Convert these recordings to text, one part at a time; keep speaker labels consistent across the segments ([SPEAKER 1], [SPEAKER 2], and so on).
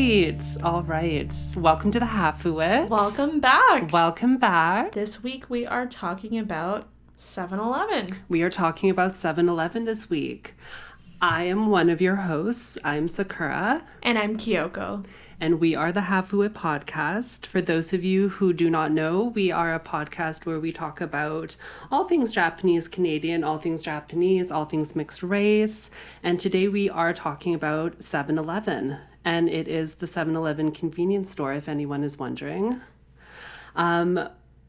[SPEAKER 1] right. All right. Welcome to the Hafu It.
[SPEAKER 2] Welcome back.
[SPEAKER 1] Welcome back.
[SPEAKER 2] This week we are talking about 7-Eleven.
[SPEAKER 1] We are talking about 7-Eleven this week. I am one of your hosts. I'm Sakura.
[SPEAKER 2] And I'm Kyoko.
[SPEAKER 1] And we are the Hafu It podcast. For those of you who do not know, we are a podcast where we talk about all things Japanese, Canadian, all things Japanese, all things mixed race. And today we are talking about 7-Eleven. And it is the 7-Eleven convenience store, if anyone is wondering.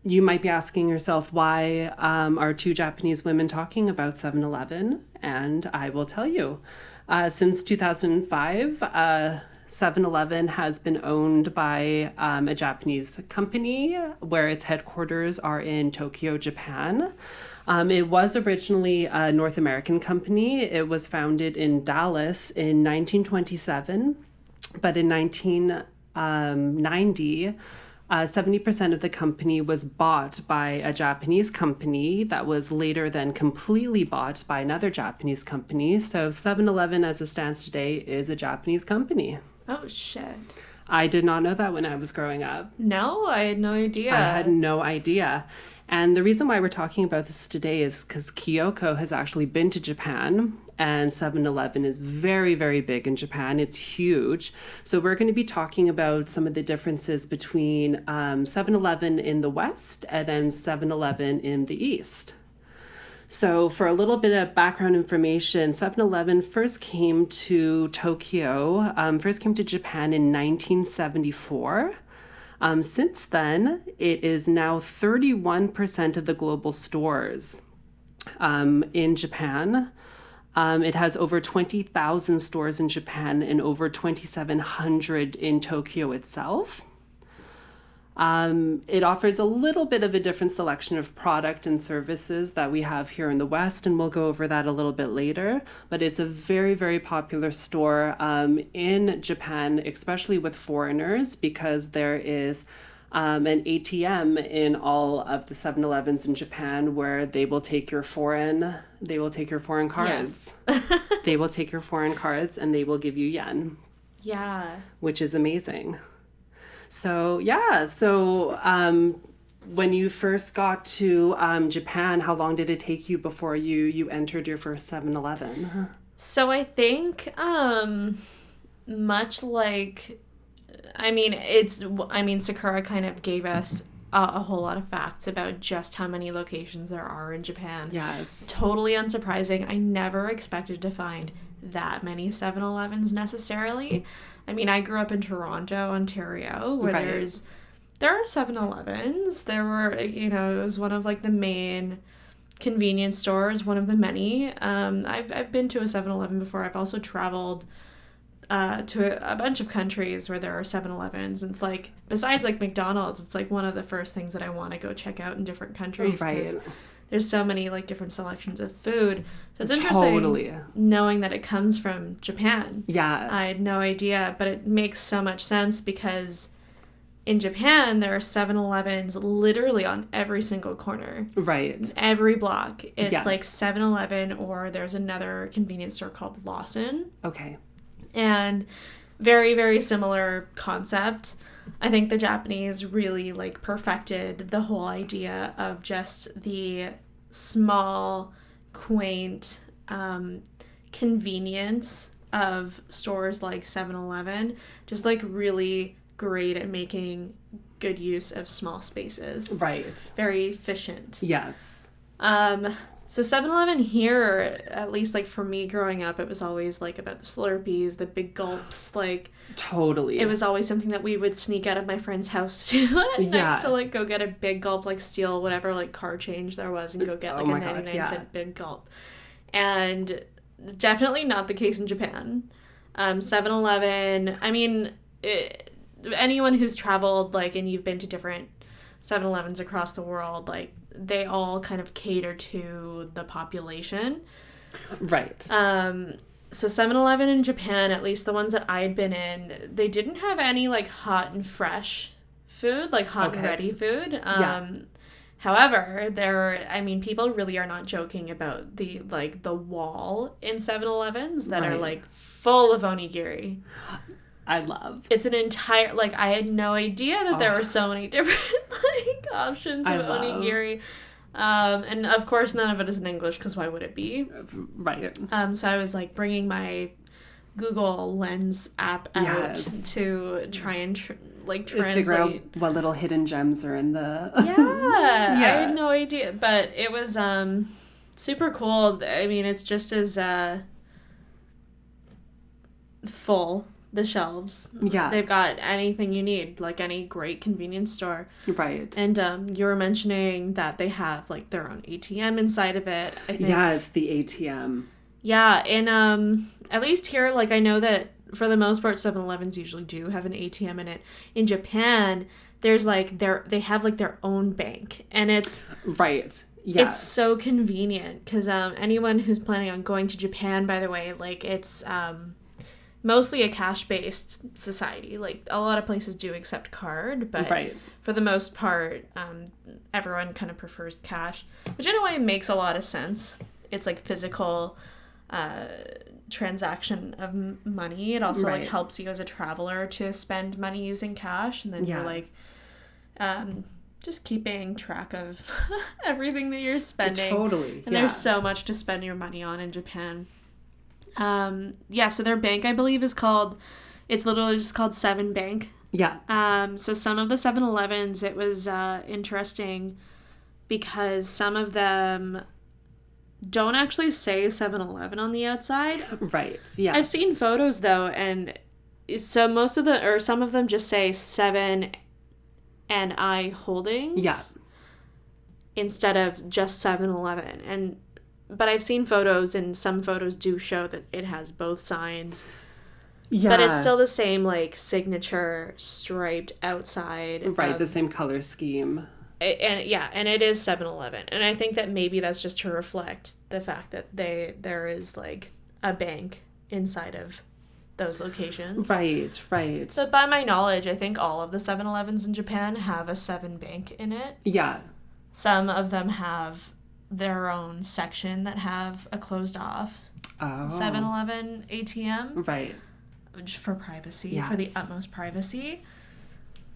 [SPEAKER 1] You might be asking yourself, why are two Japanese women talking about 7-Eleven? And I will tell you. Since 2005, 7-Eleven has been owned by a Japanese company where its headquarters are in Tokyo, Japan. It was originally a North American company. It was founded in Dallas in 1927, but in 1990, 70% of the company was bought by a Japanese company that was later then completely bought by another Japanese company. So 7-Eleven as it stands today is a Japanese company.
[SPEAKER 2] Oh, shit.
[SPEAKER 1] I did not know that when I was growing up.
[SPEAKER 2] No, I had no idea.
[SPEAKER 1] I had no idea. And the reason why we're talking about this today is because Kyoko has actually been to Japan, and 7-Eleven is very, very big in Japan. It's huge. So we're going to be talking about some of the differences between 7-Eleven in the West and then 7-Eleven in the East. So for a little bit of background information, 7-Eleven first came to Tokyo, first came to Japan in 1974. Since then, it is now 31% of the global stores in Japan. It has over 20,000 stores in Japan and over 2,700 in Tokyo itself. It offers a little bit of a different selection of product and services that we have here in the West, and we'll go over that a little bit later. But it's a very, very popular store in Japan, especially with foreigners, because there is an ATM in all of the 7-Elevens in Japan where they will take your foreign cards. Yes. They will take your foreign cards and they will give you yen.
[SPEAKER 2] Yeah.
[SPEAKER 1] Which is amazing. So, when you first got to Japan, how long did it take you before you entered your first 7-Eleven?
[SPEAKER 2] So I think much like, Sakura kind of gave us a whole lot of facts about just how many locations there are in Japan.
[SPEAKER 1] Yes.
[SPEAKER 2] Totally unsurprising. I never expected to find that many 7-Elevens necessarily. I mean, I grew up in Toronto, Ontario, where
[SPEAKER 1] right.
[SPEAKER 2] there are 7-Elevens. There were, it was one of like the main convenience stores, one of the many. I've been to a 7-Eleven before. I've also traveled to a bunch of countries where there are 7-Elevens. And it's like, besides like McDonald's, it's like one of the first things that I want to go check out in different countries.
[SPEAKER 1] Right.
[SPEAKER 2] There's so many like different selections of food. So it's interesting knowing that it comes from Japan.
[SPEAKER 1] Yeah.
[SPEAKER 2] I had no idea, but it makes so much sense because in Japan there are 7-Elevens literally on every single corner.
[SPEAKER 1] Right.
[SPEAKER 2] Every block. It's
[SPEAKER 1] yes.
[SPEAKER 2] like 7-Eleven, or there's another convenience store called Lawson.
[SPEAKER 1] Okay.
[SPEAKER 2] And very, very similar concept. I think the Japanese really like perfected the whole idea of just the small, quaint convenience of stores like 7-Eleven. Just like really great at making good use of small spaces.
[SPEAKER 1] Right.
[SPEAKER 2] Very efficient.
[SPEAKER 1] Yes.
[SPEAKER 2] So 7-Eleven here, at least like for me growing up, it was always like about the Slurpees, the big gulps, like
[SPEAKER 1] totally.
[SPEAKER 2] It was always something that we would sneak out of my friend's house to at night to like go get a big gulp, like steal whatever like car change there was and go get like a 99-cent big gulp. And definitely not the case in Japan. 7-Eleven, anyone who's traveled like and you've been to different 7-Elevens across the world, like they all kind of cater to the population.
[SPEAKER 1] Right.
[SPEAKER 2] So 7-Eleven in Japan, at least the ones that I had been in, they didn't have any like hot and fresh food, like hot and ready food. However, people really are not joking about the wall in 7-Elevens that are like full of onigiri.
[SPEAKER 1] I love.
[SPEAKER 2] It's an entire, like, I had no idea that there were so many different, like, options of onigiri. And of course, none of it is in English, because why would it be?
[SPEAKER 1] Right.
[SPEAKER 2] So I was, like, bringing my Google Lens app out to try and, translate.
[SPEAKER 1] Figure out what little hidden gems are in the...
[SPEAKER 2] Yeah. I had no idea. But it was super cool. I mean, it's just as full... the shelves.
[SPEAKER 1] Yeah.
[SPEAKER 2] They've got anything you need, like any great convenience store.
[SPEAKER 1] Right.
[SPEAKER 2] And you were mentioning that they have, like, their own ATM inside of it, I think.
[SPEAKER 1] Yes, the ATM.
[SPEAKER 2] Yeah, and at least here, like, I know that for the most part 7-Elevens usually do have an ATM in it. In Japan, there's, like, they have, like, their own bank. And it's...
[SPEAKER 1] Right. Yeah.
[SPEAKER 2] It's so convenient, because anyone who's planning on going to Japan, by the way, like, it's... mostly a cash-based society. Like, a lot of places do accept card, but for the most part, everyone kind of prefers cash, which in a way makes a lot of sense. It's like physical transaction of money. It also like helps you as a traveler to spend money using cash, and then you're like just keeping track of everything that you're spending.
[SPEAKER 1] Totally.
[SPEAKER 2] And there's so much to spend your money on in Japan. So their bank, I believe, is called, it's literally just called 7 Bank.
[SPEAKER 1] Yeah.
[SPEAKER 2] So some of the 7-Elevens, it was interesting because some of them don't actually say 7-Eleven on the outside.
[SPEAKER 1] Right. Yeah.
[SPEAKER 2] I've seen photos though, and so some of them just say 7 and I Holdings.
[SPEAKER 1] Yeah.
[SPEAKER 2] Instead of just 7-Eleven. But I've seen photos, and some photos do show that it has both signs. Yeah. But it's still the same, like, signature striped outside.
[SPEAKER 1] Right, the same color scheme.
[SPEAKER 2] And it is 7-Eleven. And I think that maybe that's just to reflect the fact that there is, like, a bank inside of those locations.
[SPEAKER 1] Right.
[SPEAKER 2] But by my knowledge, I think all of the 7-Elevens in Japan have a 7 Bank in it. Yeah. Some of them have their own section that have a closed off 7-Eleven ATM. Right. For privacy, for the utmost privacy.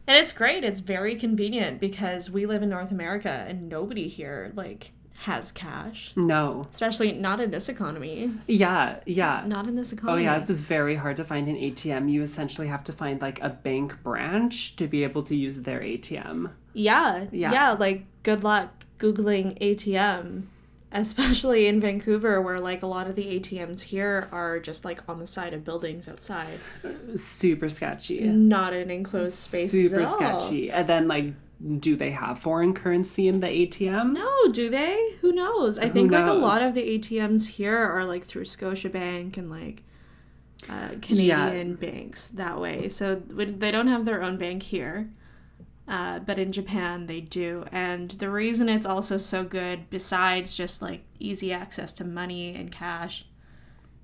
[SPEAKER 2] And it's great. It's very convenient because we live in North America and nobody here, like, has cash. No. Especially not in this economy. Yeah. Not in this economy.
[SPEAKER 1] Oh, yeah. It's very hard to find an ATM. You essentially have to find, like, a bank branch to be able to use their ATM.
[SPEAKER 2] Yeah, like, good luck Googling ATM, especially in Vancouver, where, like, a lot of the ATMs here are just, like, on the side of buildings outside.
[SPEAKER 1] Super sketchy.
[SPEAKER 2] Not in enclosed spaces at all.
[SPEAKER 1] Super sketchy. And then, like, do they have foreign currency in the ATM?
[SPEAKER 2] No, do they? Who knows? I think, like, a lot of the ATMs here are, like, through Scotiabank and, like, Canadian banks that way. So they don't have their own bank here. But in Japan, they do. And the reason it's also so good, besides just, like, easy access to money and cash,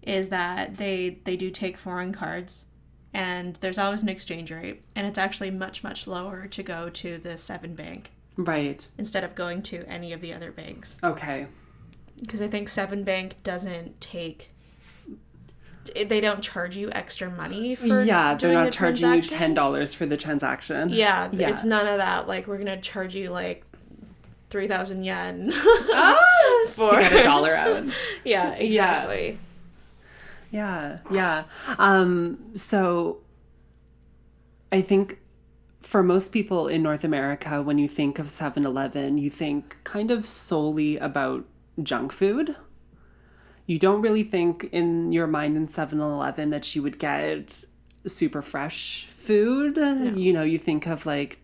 [SPEAKER 2] is that they do take foreign cards. And there's always an exchange rate. And it's actually much, much lower to go to the 7 Bank. Right. Instead of going to any of the other banks. Okay. Because I think 7 Bank doesn't take... They don't charge you extra money for
[SPEAKER 1] they're not charging you $10 for the transaction.
[SPEAKER 2] Yeah, it's none of that. Like, we're gonna charge you like 3,000 yen to
[SPEAKER 1] get $1 out.
[SPEAKER 2] Yeah, exactly.
[SPEAKER 1] Yeah. So I think for most people in North America, when you think of 7-Eleven, you think kind of solely about junk food. You don't really think in your mind in 7-Eleven that you would get super fresh food. No. You know, you think of, like,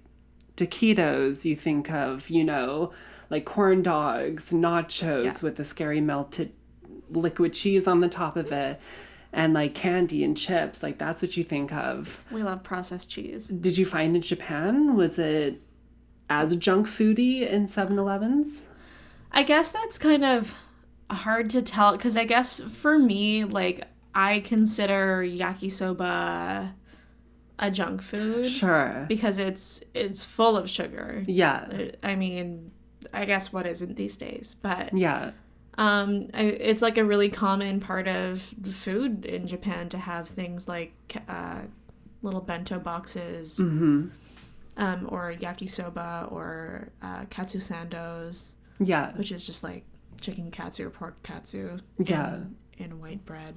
[SPEAKER 1] taquitos. You think of, you know, like, corn dogs, nachos with the scary melted liquid cheese on the top of it. And, like, candy and chips. Like, that's what you think of.
[SPEAKER 2] We love processed cheese.
[SPEAKER 1] Did you find in Japan, was it as junk foody in 7-Elevens?
[SPEAKER 2] I guess that's kind of... hard to tell, because I guess for me, like, I consider yakisoba a junk food. Sure. Because it's full of sugar. Yeah. I mean, I guess what isn't these days, but yeah. It's like a really common part of food in Japan to have things like little bento boxes, or yakisoba, or katsu sandos, which is just like chicken katsu or pork katsu in white bread.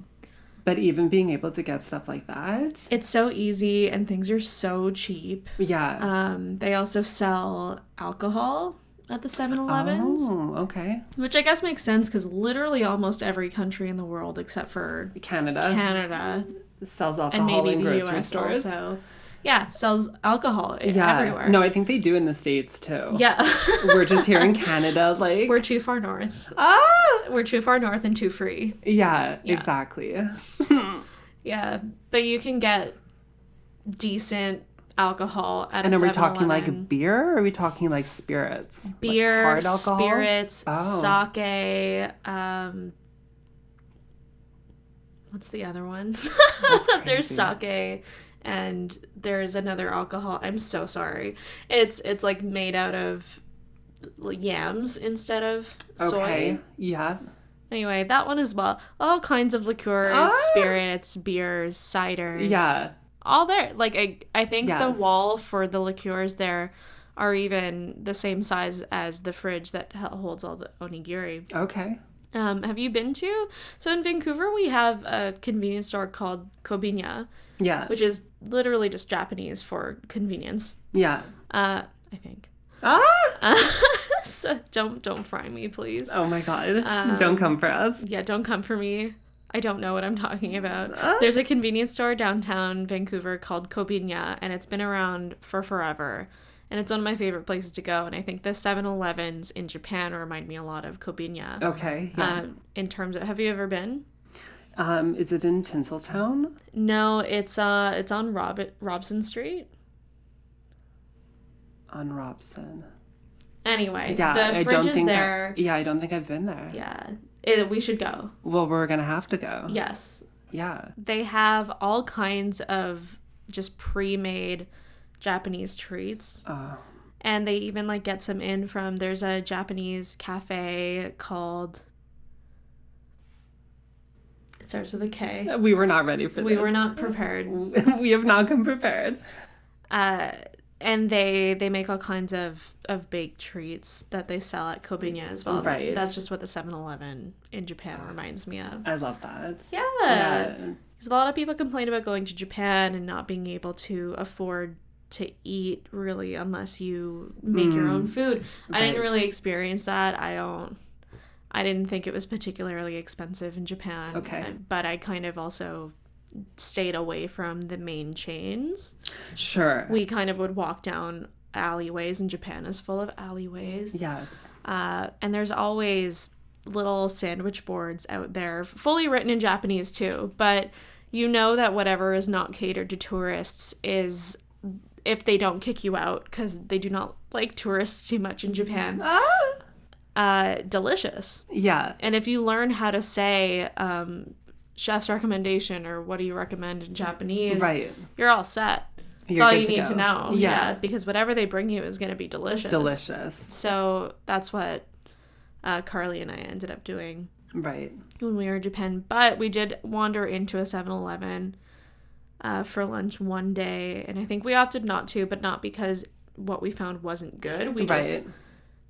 [SPEAKER 1] But even being able to get stuff like that,
[SPEAKER 2] it's so easy and things are so cheap.
[SPEAKER 1] Yeah.
[SPEAKER 2] They also sell alcohol at the 7-Elevens.
[SPEAKER 1] Oh, okay.
[SPEAKER 2] Which I guess makes sense because literally almost every country in the world except for
[SPEAKER 1] Canada sells alcohol
[SPEAKER 2] and maybe
[SPEAKER 1] in
[SPEAKER 2] the
[SPEAKER 1] grocery
[SPEAKER 2] US
[SPEAKER 1] stores.
[SPEAKER 2] also. Yeah, sells alcohol everywhere.
[SPEAKER 1] No, I think they do in the States too.
[SPEAKER 2] Yeah.
[SPEAKER 1] We're just here in Canada, like...
[SPEAKER 2] We're too far north. We're too far north and too free.
[SPEAKER 1] Yeah. Exactly.
[SPEAKER 2] Yeah, but you can get decent alcohol at
[SPEAKER 1] and
[SPEAKER 2] a 7-Eleven.
[SPEAKER 1] And are we talking like beer or are we talking like spirits?
[SPEAKER 2] Beer,
[SPEAKER 1] like hard alcohol?
[SPEAKER 2] Spirits, sake, what's the other one? There's sake and there's another alcohol. I'm so sorry. It's like made out of yams instead of soy.
[SPEAKER 1] Yeah.
[SPEAKER 2] Anyway, that one as well. All kinds of liqueurs, spirits, beers, ciders.
[SPEAKER 1] Yeah.
[SPEAKER 2] All there. Like, I think the wall for the liqueurs there are even the same size as the fridge that holds all the onigiri.
[SPEAKER 1] Okay.
[SPEAKER 2] Have you been to? So in Vancouver, we have a convenience store called Kobinya.
[SPEAKER 1] Yeah.
[SPEAKER 2] Which is literally just Japanese for convenience.
[SPEAKER 1] Yeah.
[SPEAKER 2] I think. So don't fry me, please.
[SPEAKER 1] Oh my god. Don't come for us.
[SPEAKER 2] Yeah, don't come for me. I don't know what I'm talking about. There's a convenience store downtown Vancouver called Kobinya, and it's been around for forever. And it's one of my favorite places to go. And I think the 7-Elevens in Japan remind me a lot of Kobinya.
[SPEAKER 1] Okay. Yeah.
[SPEAKER 2] In terms of, have you ever been?
[SPEAKER 1] Is it in Tinseltown?
[SPEAKER 2] No, it's on Robson Street.
[SPEAKER 1] On Robson.
[SPEAKER 2] Anyway, the fridge is there.
[SPEAKER 1] I don't think I've been there.
[SPEAKER 2] Yeah. We should go.
[SPEAKER 1] Well, we're going to have to go.
[SPEAKER 2] Yes.
[SPEAKER 1] Yeah.
[SPEAKER 2] They have all kinds of just pre-made Japanese treats.
[SPEAKER 1] Oh.
[SPEAKER 2] And they even like get some in from, there's a Japanese cafe called, it starts with a K.
[SPEAKER 1] We were not ready for this.
[SPEAKER 2] We were not prepared.
[SPEAKER 1] We have not come prepared.
[SPEAKER 2] And they make all kinds of baked treats that they sell at Kobinya as well.
[SPEAKER 1] Right.
[SPEAKER 2] That's just what the 7-Eleven in Japan reminds me of.
[SPEAKER 1] I love that.
[SPEAKER 2] Yeah. Because a lot of people complain about going to Japan and not being able to afford to eat really unless you make your own food. Right. I didn't really experience that. I didn't think it was particularly expensive in Japan.
[SPEAKER 1] Okay.
[SPEAKER 2] But I kind of also stayed away from the main chains.
[SPEAKER 1] Sure.
[SPEAKER 2] We kind of would walk down alleyways, and Japan is full of alleyways.
[SPEAKER 1] Yes.
[SPEAKER 2] And there's always little sandwich boards out there, fully written in Japanese too, but you know that whatever is not catered to tourists is, if they don't kick you out, because they do not like tourists too much in Japan, delicious. Yeah. And if you learn how to say chef's recommendation or what do you recommend in Japanese, right, you're all set. That's all you need to know. Yeah. Because whatever they bring you is going to be delicious. Delicious. So that's what Carly and I ended up doing. Right. When we were in Japan. But we did wander into a 7-Eleven for lunch one day. And I think we opted not to, but not because what we found wasn't good. We just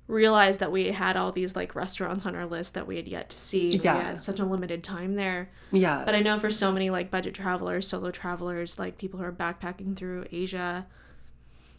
[SPEAKER 2] realized that we had all these like restaurants on our list that we had yet to see. Yeah. We had such a limited time there. Yeah. But I know for so many like budget travelers, solo travelers, like people who are backpacking through Asia,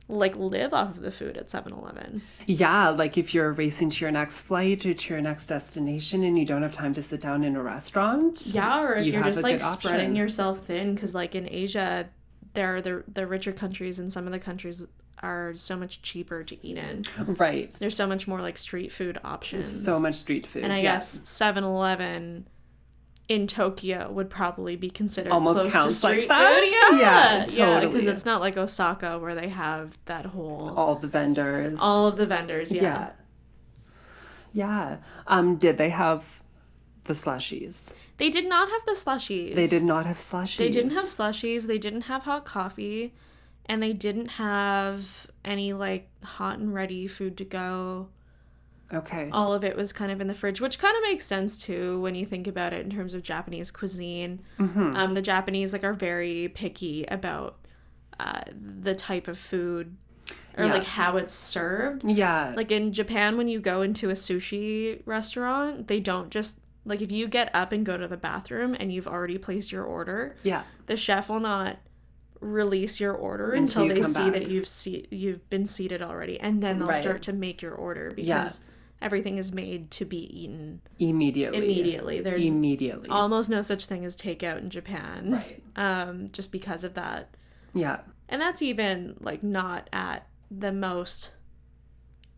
[SPEAKER 2] like live off of the food at 7-Eleven.
[SPEAKER 1] Yeah, like if you're racing to your next flight or to your next destination and you don't have time to sit down in a restaurant.
[SPEAKER 2] Yeah, or if you're just like spreading yourself thin, because like in Asia, there are the richer countries, and some of the countries are so much cheaper to eat in. Right. There's so much more like street food options.
[SPEAKER 1] So much street food.
[SPEAKER 2] And I guess 7-Eleven in Tokyo would probably be considered
[SPEAKER 1] almost
[SPEAKER 2] close
[SPEAKER 1] counts
[SPEAKER 2] to street
[SPEAKER 1] like that.
[SPEAKER 2] Food. Yeah,
[SPEAKER 1] totally.
[SPEAKER 2] Yeah, because it's not like Osaka where they have that whole
[SPEAKER 1] all the vendors.
[SPEAKER 2] All of the vendors. Yeah.
[SPEAKER 1] Yeah. Did they have the slushies?
[SPEAKER 2] They did not have the slushies.
[SPEAKER 1] They did not have slushies.
[SPEAKER 2] They didn't have slushies. They didn't have hot coffee. And they didn't have any, like, hot and ready food to go. Okay. All of it was kind of in the fridge, which kind of makes sense, too, when you think about it in terms of Japanese cuisine. Mm-hmm. The Japanese, like, are very picky about the type of food or
[SPEAKER 1] Yeah.
[SPEAKER 2] like how it's served.
[SPEAKER 1] Yeah.
[SPEAKER 2] Like in Japan, when you go into a sushi restaurant, they don't just like if you get up and go to the bathroom and you've already placed your order,
[SPEAKER 1] Yeah.
[SPEAKER 2] the chef will not release your order
[SPEAKER 1] Until
[SPEAKER 2] until
[SPEAKER 1] you
[SPEAKER 2] they
[SPEAKER 1] come
[SPEAKER 2] see
[SPEAKER 1] back.
[SPEAKER 2] that you've been seated already, and then they'll
[SPEAKER 1] Right.
[SPEAKER 2] start to make your order because everything is made to be eaten
[SPEAKER 1] Immediately.
[SPEAKER 2] There's
[SPEAKER 1] Immediately.
[SPEAKER 2] almost no such thing as takeout in Japan.
[SPEAKER 1] Right.
[SPEAKER 2] Just because of that.
[SPEAKER 1] Yeah.
[SPEAKER 2] And that's even like not at the most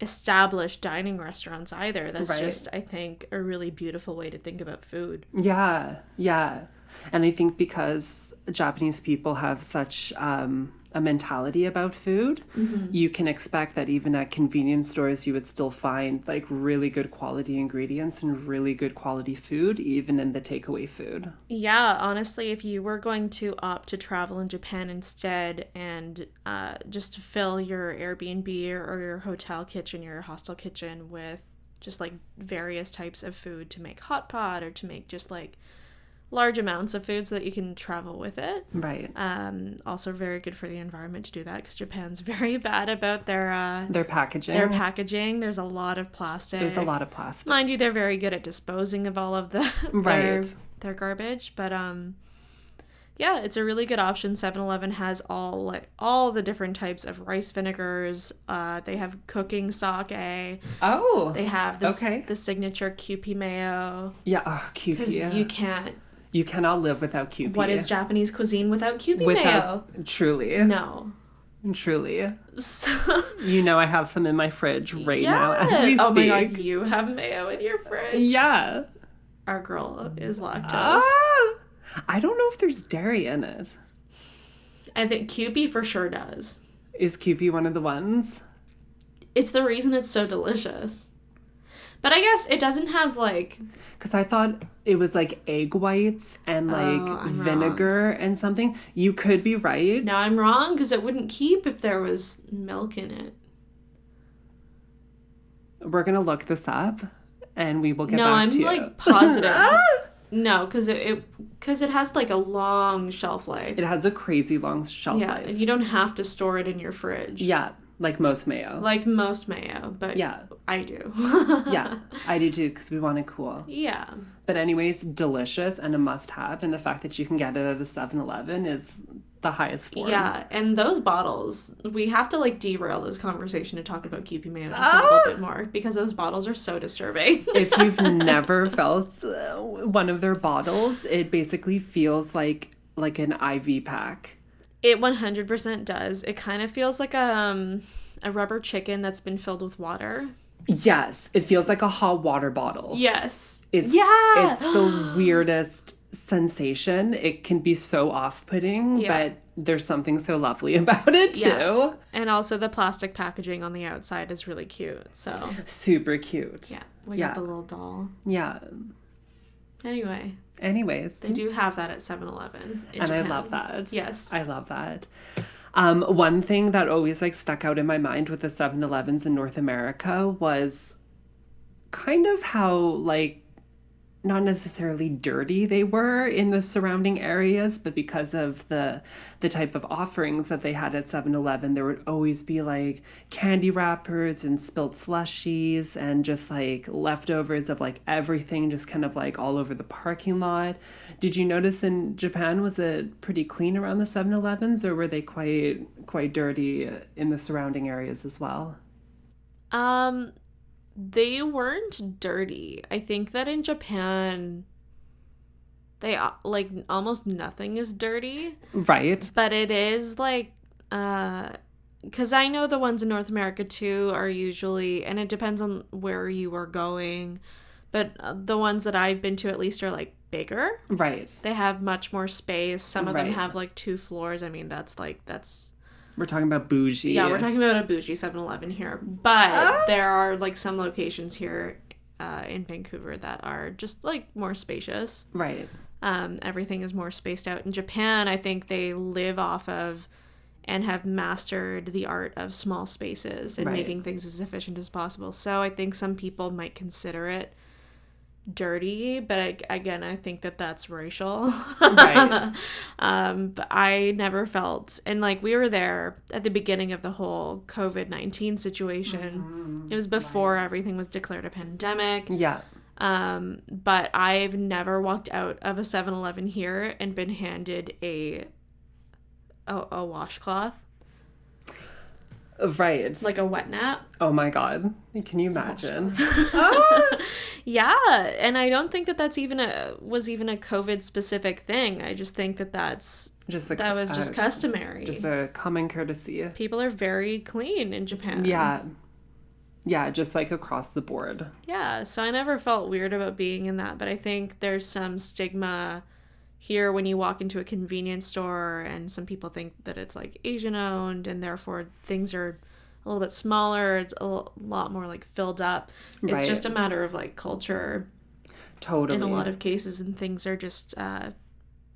[SPEAKER 2] established dining restaurants either. That's
[SPEAKER 1] Right.
[SPEAKER 2] just, I think, a really beautiful way to think about food.
[SPEAKER 1] Yeah. Yeah. And I think because Japanese people have such a mentality about food, you can expect that even at convenience stores, you would still find like really good quality ingredients and really good quality food, even in the takeaway food.
[SPEAKER 2] Yeah, honestly, if you were going to opt to travel in Japan instead and just fill your Airbnb or your hotel kitchen, your hostel kitchen with just like various types of food to make hot pot or to make just like large amounts of food so that you can travel with it.
[SPEAKER 1] Right.
[SPEAKER 2] Also very good for the environment to do that because Japan's very bad about their
[SPEAKER 1] packaging.
[SPEAKER 2] Their packaging. There's a lot of plastic.
[SPEAKER 1] There's a lot of plastic.
[SPEAKER 2] Mind you, they're very good at disposing of all of the their garbage, but yeah, it's a really good option. 7-Eleven has all the different types of rice vinegars. They have cooking sake.
[SPEAKER 1] Oh.
[SPEAKER 2] They have the signature Kewpie mayo.
[SPEAKER 1] Yeah, Kewpie.
[SPEAKER 2] Because
[SPEAKER 1] you cannot live without Kewpie.
[SPEAKER 2] What is Japanese cuisine without Kewpie mayo?
[SPEAKER 1] Truly.
[SPEAKER 2] No.
[SPEAKER 1] Truly.
[SPEAKER 2] So,
[SPEAKER 1] I have some in my fridge right now as we speak.
[SPEAKER 2] Oh my god, you have mayo in your fridge?
[SPEAKER 1] Yeah.
[SPEAKER 2] Our girl is lactose.
[SPEAKER 1] I don't know if there's dairy in it.
[SPEAKER 2] I think Kewpie for sure does.
[SPEAKER 1] Is Kewpie one of the ones?
[SPEAKER 2] It's the reason it's so delicious. But I guess it doesn't have like...
[SPEAKER 1] Because I thought it was like egg whites and like vinegar and something. You could be right.
[SPEAKER 2] No, I'm wrong because it wouldn't keep if there was milk in it.
[SPEAKER 1] We're going to look this up and we will get back to you.
[SPEAKER 2] No, I'm like positive. No, because it has like a long shelf life.
[SPEAKER 1] It has a crazy long shelf life.
[SPEAKER 2] Yeah, and you don't have to store it in your fridge.
[SPEAKER 1] Yeah, like most mayo.
[SPEAKER 2] But
[SPEAKER 1] yeah,
[SPEAKER 2] I do.
[SPEAKER 1] Yeah, I do too because we want it cool.
[SPEAKER 2] Yeah.
[SPEAKER 1] But anyways, delicious and a must-have. And the fact that you can get it at a 7-Eleven is the highest form.
[SPEAKER 2] Yeah, and those bottles, we have to like derail this conversation to talk about Kewpie mayo just a little bit more because those bottles are so disturbing.
[SPEAKER 1] If you've never felt one of their bottles, it basically feels like an IV pack.
[SPEAKER 2] It 100% does. It kind of feels like a rubber chicken that's been filled with water.
[SPEAKER 1] Yes, it feels like a hot water bottle.
[SPEAKER 2] Yes.
[SPEAKER 1] It's the weirdest sensation. It can be so off-putting, but there's something so lovely about it too. Yeah.
[SPEAKER 2] And also the plastic packaging on the outside is really cute. So
[SPEAKER 1] super cute.
[SPEAKER 2] Yeah. We got the little doll.
[SPEAKER 1] Yeah. Anyways.
[SPEAKER 2] They do have that at 7-Eleven in Japan.
[SPEAKER 1] I love that.
[SPEAKER 2] Yes.
[SPEAKER 1] I love that. One thing that always like stuck out in my mind with the 7-Elevens in North America was kind of how like not necessarily dirty they were in the surrounding areas, but because of the type of offerings that they had at 7-Eleven, there would always be like candy wrappers and spilt slushies and just like leftovers of like everything just kind of like all over the parking lot. Did you notice in Japan, was it pretty clean around the 7-Elevens or were they quite dirty in the surrounding areas as well?
[SPEAKER 2] They weren't dirty. I think that in Japan, they like almost nothing is dirty.
[SPEAKER 1] Right.
[SPEAKER 2] But it is like, because I know the ones in North America too are usually, and it depends on where you are going, but the ones that I've been to at least are like bigger.
[SPEAKER 1] Right.
[SPEAKER 2] They have much more space. Some of them have like 2 floors. I mean, that's
[SPEAKER 1] we're talking about bougie.
[SPEAKER 2] Yeah, we're talking about a bougie 7-Eleven here. But there are like some locations here in Vancouver that are just like more spacious.
[SPEAKER 1] Right.
[SPEAKER 2] Everything is more spaced out. In Japan, I think they live off of and have mastered the art of small spaces and making things as efficient as possible. So I think some people might consider it dirty, but again, I think that that's racial.
[SPEAKER 1] Right.
[SPEAKER 2] But I never felt, and like we were there at the beginning of the whole COVID-19 situation. It was before everything was declared a pandemic.
[SPEAKER 1] Yeah.
[SPEAKER 2] But I've never walked out of a 7-Eleven here and been handed a washcloth.
[SPEAKER 1] Right.
[SPEAKER 2] Like a wet nap.
[SPEAKER 1] Oh my God. Can you imagine?
[SPEAKER 2] Yeah, and I don't think that that's was even a COVID specific thing. I just think that that was just customary.
[SPEAKER 1] Just a common courtesy.
[SPEAKER 2] People are very clean in Japan.
[SPEAKER 1] Yeah. Yeah, just like across the board.
[SPEAKER 2] Yeah, so I never felt weird about being in that, but I think there's some stigma here when you walk into a convenience store, and some people think that it's like Asian owned and therefore things are a little bit smaller. It's a lot more like filled up. It's just a matter of like culture.
[SPEAKER 1] Totally.
[SPEAKER 2] In a lot of cases, and things are just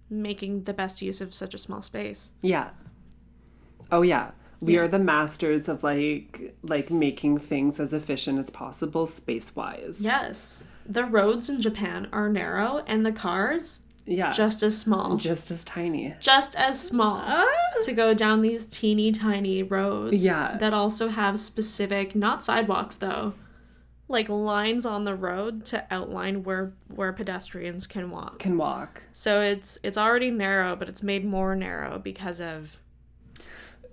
[SPEAKER 2] making the best use of such a small space.
[SPEAKER 1] Yeah. Oh yeah. We are the masters of like making things as efficient as possible space-wise.
[SPEAKER 2] Yes. The roads in Japan are narrow, and the cars just as small.
[SPEAKER 1] Just as tiny.
[SPEAKER 2] Just as small. To go down these teeny tiny roads.
[SPEAKER 1] Yeah.
[SPEAKER 2] That also have specific, not sidewalks though, like lines on the road to outline where pedestrians can walk. So it's already narrow, but it's made more narrow because of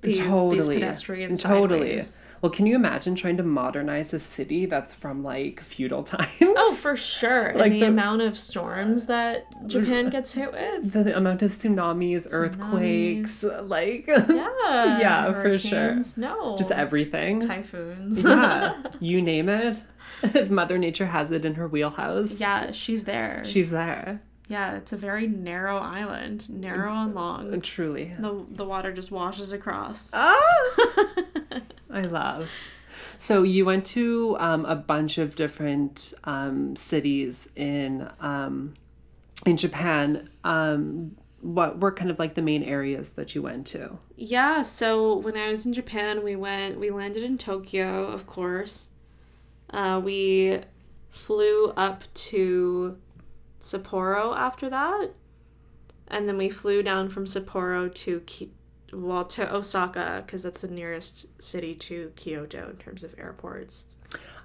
[SPEAKER 2] these pedestrians. Sideways.
[SPEAKER 1] Well, can you imagine trying to modernize a city that's from like feudal times?
[SPEAKER 2] Oh, for sure.
[SPEAKER 1] Like
[SPEAKER 2] and the amount of storms that Japan gets hit with.
[SPEAKER 1] The amount of tsunamis, earthquakes, like yeah, for sure.
[SPEAKER 2] No.
[SPEAKER 1] Just everything.
[SPEAKER 2] Typhoons.
[SPEAKER 1] Yeah. You name it. If Mother Nature has it in her wheelhouse.
[SPEAKER 2] Yeah, she's there.
[SPEAKER 1] She's there.
[SPEAKER 2] Yeah, it's a very narrow island. Narrow and long.
[SPEAKER 1] Truly.
[SPEAKER 2] The water just washes across.
[SPEAKER 1] I love. So you went to a bunch of different cities in Japan. What were kind of like the main areas that you went to?
[SPEAKER 2] Yeah, so when I was in Japan, we landed in Tokyo, of course. We flew up to Sapporo after that, and then we flew down from Sapporo to Osaka, because that's the nearest city to Kyoto in terms of airports.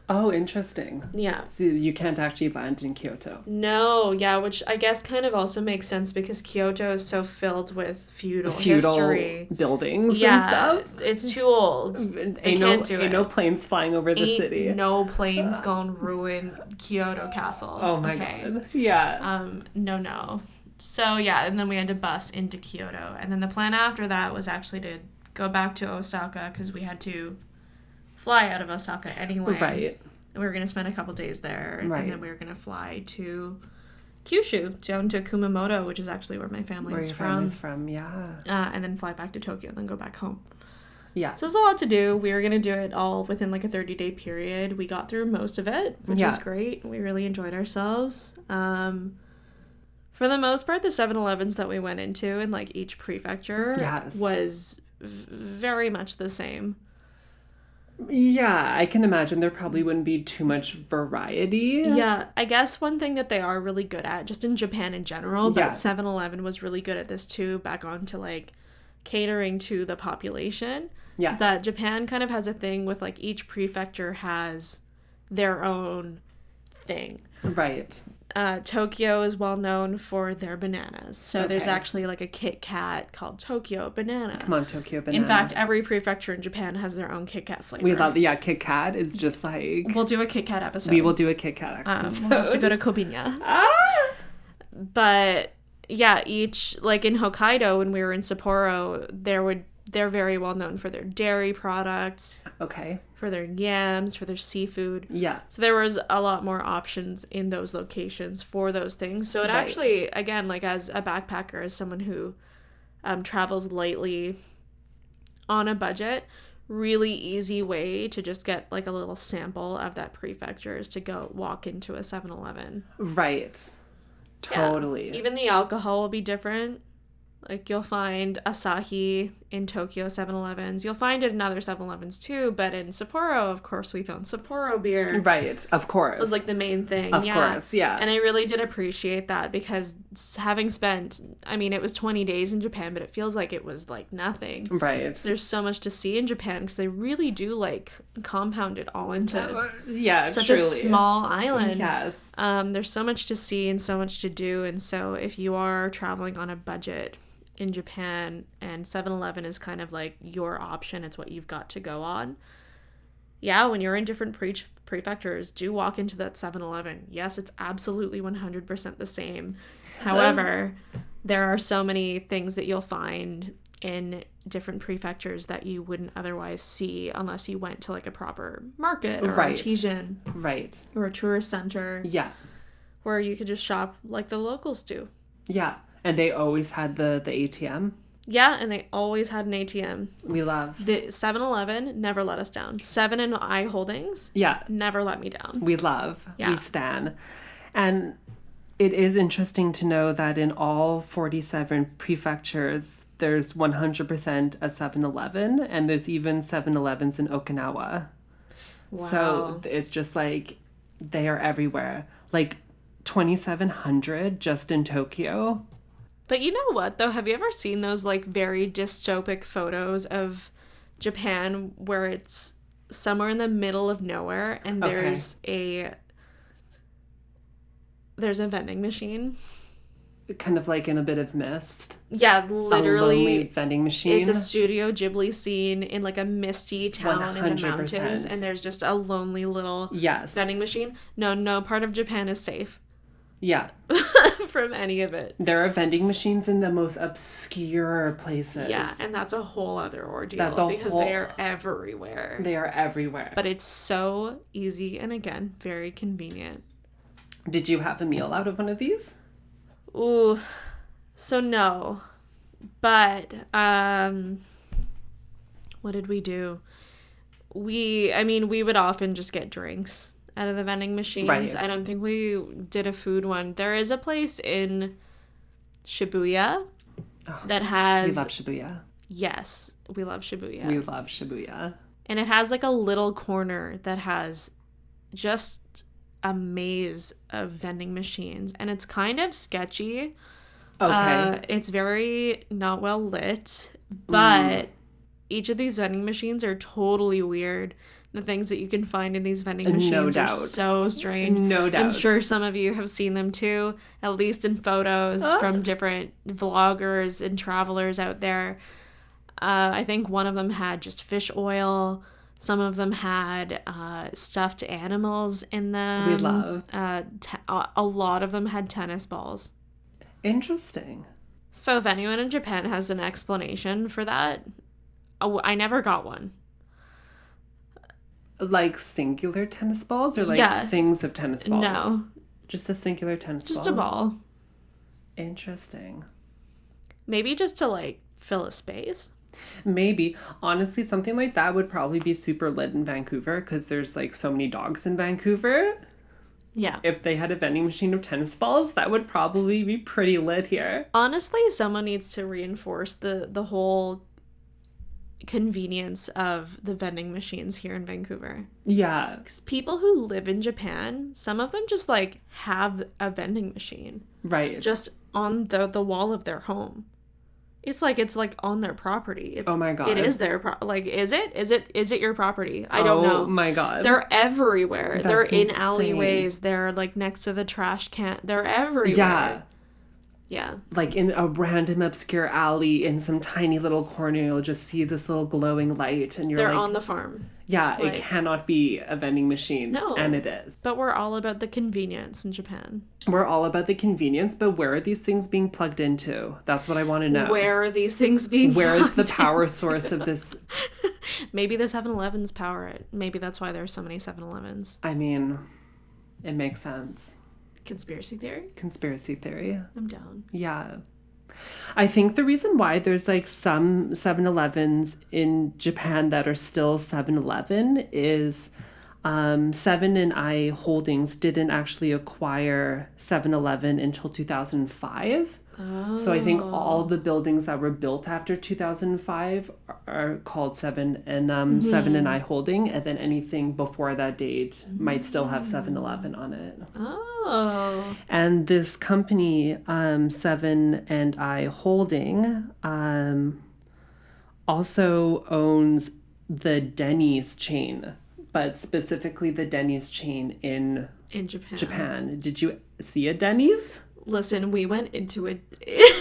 [SPEAKER 1] Oh, interesting.
[SPEAKER 2] Yeah.
[SPEAKER 1] So you can't actually land in Kyoto.
[SPEAKER 2] No, yeah, which I guess kind of also makes sense because Kyoto is so filled with feudal history.
[SPEAKER 1] Buildings and stuff.
[SPEAKER 2] It's too old. They can't do it.
[SPEAKER 1] Ain't no planes flying over the city.
[SPEAKER 2] No planes gonna ruin Kyoto Castle.
[SPEAKER 1] Oh my God. Yeah.
[SPEAKER 2] No. So yeah, and then we had to bus into Kyoto, and then the plan after that was actually to go back to Osaka because we had to fly out of Osaka anyway.
[SPEAKER 1] Right.
[SPEAKER 2] We were going to spend a couple days there,
[SPEAKER 1] right.
[SPEAKER 2] And then we were going to fly to Kyushu, down to Kumamoto, which is actually where my family is from.
[SPEAKER 1] Family's from, yeah.
[SPEAKER 2] And then fly back to Tokyo and then go back home.
[SPEAKER 1] Yeah.
[SPEAKER 2] So there's a lot to do. We were going to do it all within like a 30-day period. We got through most of it, which was great. We really enjoyed ourselves. For the most part, the 7-Elevens that we went into in like each prefecture was very much the same.
[SPEAKER 1] Yeah, I can imagine there probably wouldn't be too much variety.
[SPEAKER 2] Yeah, I guess one thing that they are really good at, just in Japan in general, but 7-Eleven was really good at this too, back on to like catering to the population, is that Japan kind of has a thing with like each prefecture has their own thing.
[SPEAKER 1] Right.
[SPEAKER 2] Tokyo is well known for their bananas. So there's actually like a Kit Kat called Tokyo Banana.
[SPEAKER 1] Come on, Tokyo Banana.
[SPEAKER 2] In fact, every prefecture in Japan has their own Kit Kat flavor.
[SPEAKER 1] We love Kit Kat is just like...
[SPEAKER 2] We'll do a Kit Kat episode.
[SPEAKER 1] We will do a Kit Kat episode.
[SPEAKER 2] We'll have to go to Kobinya. But yeah, each, like in Hokkaido when we were in Sapporo, they're very well known for their dairy products.
[SPEAKER 1] Okay.
[SPEAKER 2] For their yams, for their seafood.
[SPEAKER 1] Yeah.
[SPEAKER 2] So there was a lot more options in those locations for those things. So it actually, again, like as a backpacker, as someone who travels lightly on a budget, really easy way to just get like a little sample of that prefecture is to go walk into a 7-Eleven.
[SPEAKER 1] Right. Totally.
[SPEAKER 2] Yeah. Even the alcohol will be different. Like you'll find Asahi in Tokyo 7-Elevens. You'll find it in other 7-Elevens too, but in Sapporo, of course, we found Sapporo beer.
[SPEAKER 1] Right, of course.
[SPEAKER 2] Was like the main thing.
[SPEAKER 1] Of course, yeah.
[SPEAKER 2] And I really did appreciate that because having spent, I mean, it was 20 days in Japan, but it feels like it was like nothing.
[SPEAKER 1] Right.
[SPEAKER 2] There's so much to see in Japan because they really do like compound it all into such
[SPEAKER 1] truly.
[SPEAKER 2] a small island.
[SPEAKER 1] Yes.
[SPEAKER 2] There's so much to see and so much to do. And so if you are traveling on a budget in Japan and 7-Eleven is kind of like your option, it's what you've got to go on. Yeah, when you're in different prefectures, do walk into that 7-Eleven. Yes, it's absolutely 100% the same. However, there are so many things that you'll find in different prefectures that you wouldn't otherwise see unless you went to like a proper market or artisan.
[SPEAKER 1] Right.
[SPEAKER 2] Or a tourist center.
[SPEAKER 1] Yeah.
[SPEAKER 2] Where you could just shop like the locals do.
[SPEAKER 1] Yeah. And they always had the ATM.
[SPEAKER 2] Yeah, and they always had an ATM.
[SPEAKER 1] We love.
[SPEAKER 2] The 7-Eleven never let us down. 7 and I Holdings.
[SPEAKER 1] Yeah.
[SPEAKER 2] Never let me down.
[SPEAKER 1] We love.
[SPEAKER 2] Yeah.
[SPEAKER 1] We stan. And it is interesting to know that in all 47 prefectures, there's 100% a 7-Eleven, and there's even 7-Elevens in Okinawa.
[SPEAKER 2] Wow.
[SPEAKER 1] So it's just like they are everywhere. Like 2,700 just in Tokyo.
[SPEAKER 2] But you know what, though? Have you ever seen those, like, very dystopic photos of Japan where it's somewhere in the middle of nowhere and there's a vending machine?
[SPEAKER 1] Kind of like in a bit of mist.
[SPEAKER 2] Yeah, literally.
[SPEAKER 1] A lonely vending machine.
[SPEAKER 2] It's a Studio Ghibli scene in, like, a misty town
[SPEAKER 1] 100%.
[SPEAKER 2] in the mountains, and there's just a lonely little vending machine. No part of Japan is safe.
[SPEAKER 1] Yeah.
[SPEAKER 2] From any of it.
[SPEAKER 1] There are vending machines in the most obscure places.
[SPEAKER 2] Yeah, and that's a whole other ordeal because they are everywhere.
[SPEAKER 1] They are everywhere.
[SPEAKER 2] But it's so easy and, again, very convenient.
[SPEAKER 1] Did you have a meal out of one of these?
[SPEAKER 2] Ooh, so no. But, what did we do? We would often just get drinks out of the vending machines. Right. I don't think we did a food one. There is a place in Shibuya that has...
[SPEAKER 1] We love Shibuya.
[SPEAKER 2] Yes, we love Shibuya.
[SPEAKER 1] We love Shibuya.
[SPEAKER 2] And it has like a little corner that has just a maze of vending machines. And it's kind of sketchy.
[SPEAKER 1] Okay.
[SPEAKER 2] It's very not well lit. But each of these vending machines are totally weird. The things that you can find in these vending machines are so strange.
[SPEAKER 1] No doubt.
[SPEAKER 2] I'm sure some of you have seen them too, at least in photos from different vloggers and travelers out there. I think one of them had just fish oil. Some of them had stuffed animals in them.
[SPEAKER 1] We love.
[SPEAKER 2] A lot of them had tennis balls.
[SPEAKER 1] Interesting.
[SPEAKER 2] So if anyone in Japan has an explanation for that, I never got one.
[SPEAKER 1] Like singular tennis balls or like things of tennis balls?
[SPEAKER 2] No.
[SPEAKER 1] Just a singular tennis ball?
[SPEAKER 2] Just a ball.
[SPEAKER 1] Interesting.
[SPEAKER 2] Maybe just to like fill a space.
[SPEAKER 1] Maybe. Honestly, something like that would probably be super lit in Vancouver because there's like so many dogs in Vancouver.
[SPEAKER 2] Yeah.
[SPEAKER 1] If they had a vending machine of tennis balls, that would probably be pretty lit here.
[SPEAKER 2] Honestly, someone needs to reinforce the whole convenience of the vending machines here in Vancouver.
[SPEAKER 1] Yeah.
[SPEAKER 2] Because people who live in Japan, some of them just like have a vending machine.
[SPEAKER 1] Right.
[SPEAKER 2] Just on the wall of their home. It's like on their property.
[SPEAKER 1] Oh my God.
[SPEAKER 2] It is their is it your property? I don't know.
[SPEAKER 1] Oh my God.
[SPEAKER 2] They're everywhere.
[SPEAKER 1] That's
[SPEAKER 2] they're in
[SPEAKER 1] insane.
[SPEAKER 2] alleyways. They're like next to the trash can. They're everywhere.
[SPEAKER 1] Yeah.
[SPEAKER 2] Yeah.
[SPEAKER 1] Like in a random obscure alley in some tiny little corner, you'll just see this little glowing light and
[SPEAKER 2] They're
[SPEAKER 1] like...
[SPEAKER 2] on the farm.
[SPEAKER 1] Yeah,
[SPEAKER 2] like,
[SPEAKER 1] it cannot be a vending machine.
[SPEAKER 2] No.
[SPEAKER 1] And it is.
[SPEAKER 2] But we're all about the convenience in Japan.
[SPEAKER 1] We're all about the convenience, but where are these things being plugged into? That's what I want to know.
[SPEAKER 2] Where are these things being
[SPEAKER 1] Where
[SPEAKER 2] plugged
[SPEAKER 1] is the power source of this?
[SPEAKER 2] Maybe the 7-Elevens power it. Maybe that's why there's so many 7-Elevens.
[SPEAKER 1] I mean, it makes sense.
[SPEAKER 2] Conspiracy theory?
[SPEAKER 1] Conspiracy theory.
[SPEAKER 2] I'm down.
[SPEAKER 1] Yeah. I think the reason why there's like some 7-Elevens in Japan that are still 7-Eleven is 7 and I Holdings didn't actually acquire 7-Eleven until 2005.
[SPEAKER 2] Oh.
[SPEAKER 1] So I think all the buildings that were built after 2005 are called Seven and I Holding, and then anything before that date might still have 7-Eleven on it.
[SPEAKER 2] Oh.
[SPEAKER 1] And this company, Seven and I Holding, also owns the Denny's chain, but specifically the Denny's chain in Japan. Did you see a Denny's?
[SPEAKER 2] Listen, we went into a...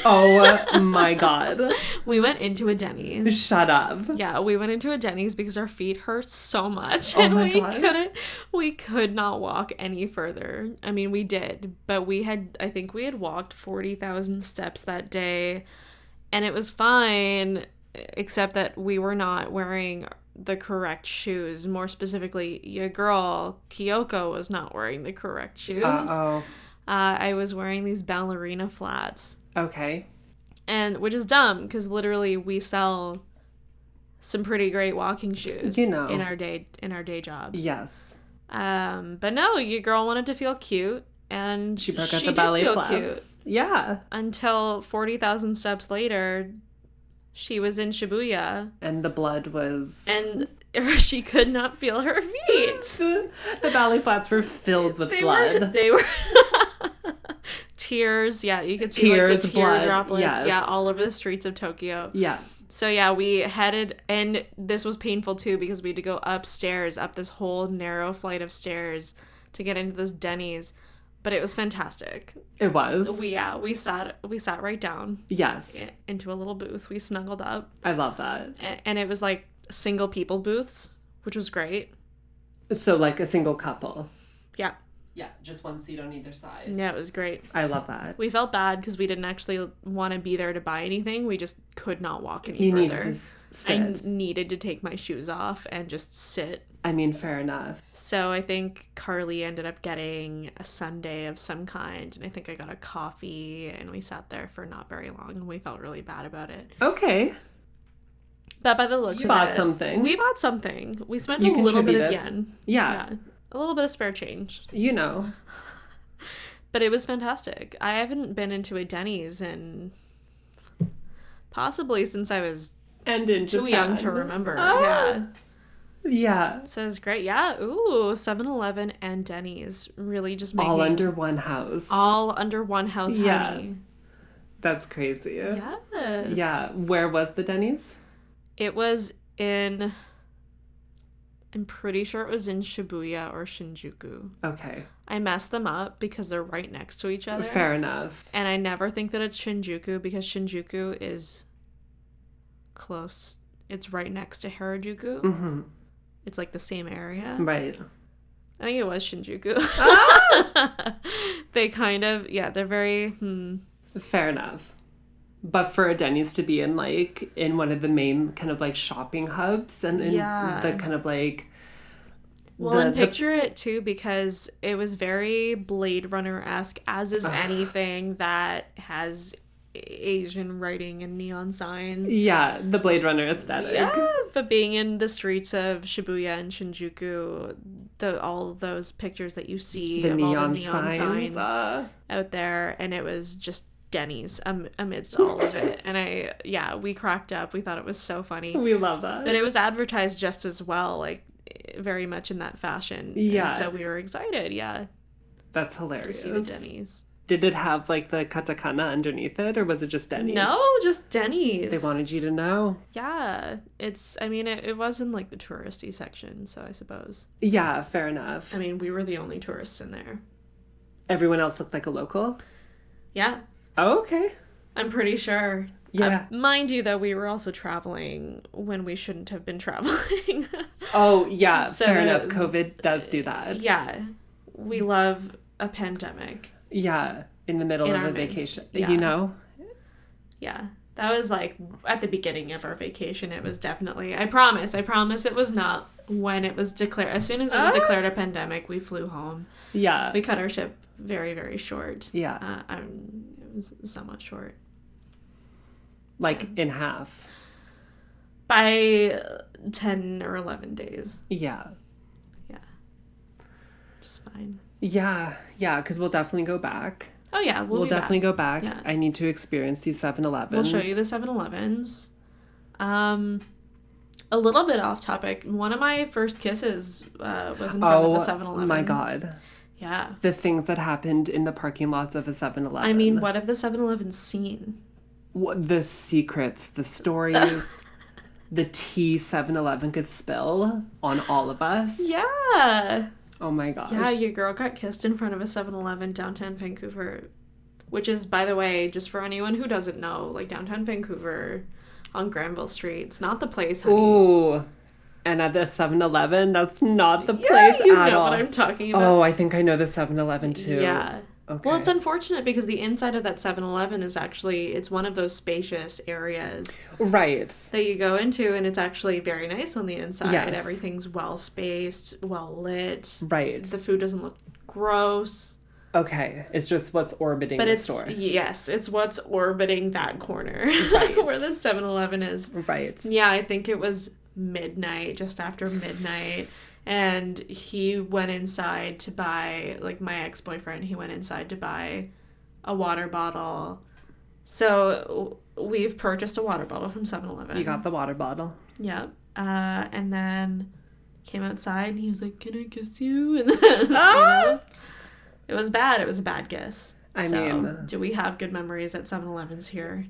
[SPEAKER 1] Oh my God.
[SPEAKER 2] We went into a Denny's.
[SPEAKER 1] Shut up.
[SPEAKER 2] Yeah, we went into a Denny's because our feet hurt so much.
[SPEAKER 1] Oh
[SPEAKER 2] And
[SPEAKER 1] my God.
[SPEAKER 2] we could not walk any further. I mean, we did, but I think we had walked 40,000 steps that day, and it was fine, except that we were not wearing the correct shoes. More specifically, your girl, Kyoko, was not wearing the correct shoes.
[SPEAKER 1] Uh-oh.
[SPEAKER 2] I was wearing these ballerina flats.
[SPEAKER 1] Okay.
[SPEAKER 2] And which is dumb because literally we sell some pretty great walking shoes in our day jobs.
[SPEAKER 1] Yes.
[SPEAKER 2] But no, your girl wanted to feel cute and
[SPEAKER 1] she broke out the ballet flats. Cute. Yeah.
[SPEAKER 2] Until 40,000 steps later, she was in Shibuya.
[SPEAKER 1] And the blood was...
[SPEAKER 2] And she could not feel her feet.
[SPEAKER 1] The ballet flats were filled with blood.
[SPEAKER 2] They were... Tears. Yeah, you could see
[SPEAKER 1] tears,
[SPEAKER 2] like the tear
[SPEAKER 1] blood,
[SPEAKER 2] droplets.
[SPEAKER 1] yes.
[SPEAKER 2] Yeah, all over the streets of Tokyo.
[SPEAKER 1] Yeah.
[SPEAKER 2] So yeah, we headed... And this was painful too because we had to go upstairs, up this whole narrow flight of stairs to get into this Denny's. But it was fantastic.
[SPEAKER 1] It was.
[SPEAKER 2] We sat right down.
[SPEAKER 1] Yes.
[SPEAKER 2] Into a little booth. We snuggled up.
[SPEAKER 1] I love that.
[SPEAKER 2] And it was like single people booths, which was great.
[SPEAKER 1] So like a single couple.
[SPEAKER 2] Yeah.
[SPEAKER 1] Yeah, just one seat on either side.
[SPEAKER 2] Yeah, it was great.
[SPEAKER 1] I love that.
[SPEAKER 2] We felt bad because we didn't actually want to be there to buy anything. We just could not walk any further.
[SPEAKER 1] You needed to sit.
[SPEAKER 2] I needed to take my shoes off and just sit.
[SPEAKER 1] I mean, fair enough.
[SPEAKER 2] So I think Carly ended up getting a sundae of some kind, and I think I got a coffee, and we sat there for not very long, and we felt really bad about it.
[SPEAKER 1] Okay.
[SPEAKER 2] But by the looks
[SPEAKER 1] you
[SPEAKER 2] of it...
[SPEAKER 1] bought something.
[SPEAKER 2] We bought something. We spent a little bit of yen.
[SPEAKER 1] Yeah.
[SPEAKER 2] A little bit of spare change.
[SPEAKER 1] You know.
[SPEAKER 2] But it was fantastic. I haven't been into a Denny's in possibly since I was too young to remember. Yeah.
[SPEAKER 1] Yeah.
[SPEAKER 2] So it was great. Yeah. Ooh, 7-Eleven and Denny's really just making...
[SPEAKER 1] All under one house.
[SPEAKER 2] All under one house,
[SPEAKER 1] yeah.
[SPEAKER 2] honey.
[SPEAKER 1] That's crazy.
[SPEAKER 2] Yes.
[SPEAKER 1] Yeah. Where was the Denny's?
[SPEAKER 2] It was in... I'm pretty sure it was in Shibuya or Shinjuku.
[SPEAKER 1] Okay.
[SPEAKER 2] I messed them up because they're right next to each other.
[SPEAKER 1] Fair enough.
[SPEAKER 2] And I never think that it's Shinjuku because Shinjuku is close. It's right next to Harajuku.
[SPEAKER 1] Mm-hmm.
[SPEAKER 2] It's like the same area.
[SPEAKER 1] Right.
[SPEAKER 2] I think it was Shinjuku.
[SPEAKER 1] Ah!
[SPEAKER 2] They kind of, they're very,
[SPEAKER 1] Fair enough. But for a Denny's to be in one of the main kind of like shopping hubs and in the kind of like...
[SPEAKER 2] Well, and picture it too because it was very Blade Runner-esque, as is anything that has Asian writing and neon signs.
[SPEAKER 1] Yeah, the Blade Runner aesthetic.
[SPEAKER 2] Yeah, but being in the streets of Shibuya and Shinjuku, all those pictures that you see
[SPEAKER 1] the
[SPEAKER 2] of
[SPEAKER 1] neon
[SPEAKER 2] all the neon signs out there, and it was just Denny's amidst all of it. And we cracked up. We thought it was so funny.
[SPEAKER 1] We love that.
[SPEAKER 2] But it was advertised just as well, like very much in that fashion.
[SPEAKER 1] Yeah.
[SPEAKER 2] And so we were excited. Yeah.
[SPEAKER 1] That's hilarious.
[SPEAKER 2] To see the Denny's.
[SPEAKER 1] Did it have like the katakana underneath it, or was it just Denny's?
[SPEAKER 2] No, just Denny's.
[SPEAKER 1] They wanted you to know.
[SPEAKER 2] Yeah. It was in like the touristy section, so I suppose.
[SPEAKER 1] Yeah, fair enough.
[SPEAKER 2] I mean, we were the only tourists in there.
[SPEAKER 1] Everyone else looked like a local?
[SPEAKER 2] Yeah.
[SPEAKER 1] Oh, okay.
[SPEAKER 2] I'm pretty sure.
[SPEAKER 1] Yeah.
[SPEAKER 2] Mind you, though, we were also traveling when we shouldn't have been traveling.
[SPEAKER 1] Oh, yeah.
[SPEAKER 2] So
[SPEAKER 1] fair enough. COVID does do that.
[SPEAKER 2] Yeah. We love a pandemic.
[SPEAKER 1] Yeah. In the middle of a vacation.
[SPEAKER 2] Yeah.
[SPEAKER 1] You know?
[SPEAKER 2] Yeah. That was like at the beginning of our vacation. It was definitely... I promise it was not when it was declared. As soon as it was declared a pandemic, we flew home.
[SPEAKER 1] Yeah.
[SPEAKER 2] We cut our ship very, very short.
[SPEAKER 1] Yeah.
[SPEAKER 2] It was somewhat short.
[SPEAKER 1] Like in half.
[SPEAKER 2] By 10 or 11 days.
[SPEAKER 1] Yeah.
[SPEAKER 2] Yeah. Just fine.
[SPEAKER 1] Yeah. Yeah, because we'll definitely go back.
[SPEAKER 2] Oh, yeah.
[SPEAKER 1] We'll
[SPEAKER 2] be
[SPEAKER 1] definitely
[SPEAKER 2] back.
[SPEAKER 1] go back.
[SPEAKER 2] Yeah.
[SPEAKER 1] I need to experience these 7-Elevens.
[SPEAKER 2] We'll show you the 7-Elevens. A little bit off topic. One of my first kisses was in front of a 7-Eleven.
[SPEAKER 1] Oh, my God.
[SPEAKER 2] Yeah.
[SPEAKER 1] The things that happened in the parking lots of a 7-Eleven.
[SPEAKER 2] I mean, what have the 7-Elevens seen?
[SPEAKER 1] What, the secrets, the stories, the tea 7-Eleven could spill on all of us.
[SPEAKER 2] Yeah.
[SPEAKER 1] Oh my gosh.
[SPEAKER 2] Yeah, your girl got kissed in front of a 7-Eleven downtown Vancouver. Which is, by the way, just for anyone who doesn't know, like downtown Vancouver on Granville Street, it's not the place, honey.
[SPEAKER 1] Ooh. And at the 7-Eleven, that's not the place
[SPEAKER 2] you
[SPEAKER 1] at
[SPEAKER 2] know
[SPEAKER 1] all.
[SPEAKER 2] what I'm talking about.
[SPEAKER 1] Oh, I think I know the 7-Eleven too.
[SPEAKER 2] Yeah.
[SPEAKER 1] Okay.
[SPEAKER 2] Well, it's unfortunate because the inside of that 7-Eleven is actually, it's one of those spacious areas.
[SPEAKER 1] Right.
[SPEAKER 2] That you go into, and it's actually very nice on the inside.
[SPEAKER 1] Yes.
[SPEAKER 2] Everything's well spaced, well lit.
[SPEAKER 1] Right.
[SPEAKER 2] The food doesn't look gross.
[SPEAKER 1] Okay. It's just what's orbiting the store.
[SPEAKER 2] Yes, it's what's orbiting that corner.
[SPEAKER 1] Right.
[SPEAKER 2] Where the 7-Eleven is.
[SPEAKER 1] Right.
[SPEAKER 2] Yeah, I think it was midnight, just after midnight. And he went inside to buy, like my ex-boyfriend, he went inside to buy a water bottle. So we've purchased a water bottle from 7-Eleven.
[SPEAKER 1] You got the water bottle.
[SPEAKER 2] Yep. And then came outside and he was like, "Can I kiss you?" And then, you know, it was bad. It was a bad kiss.
[SPEAKER 1] I mean,
[SPEAKER 2] do we have good memories at 7-Elevens here?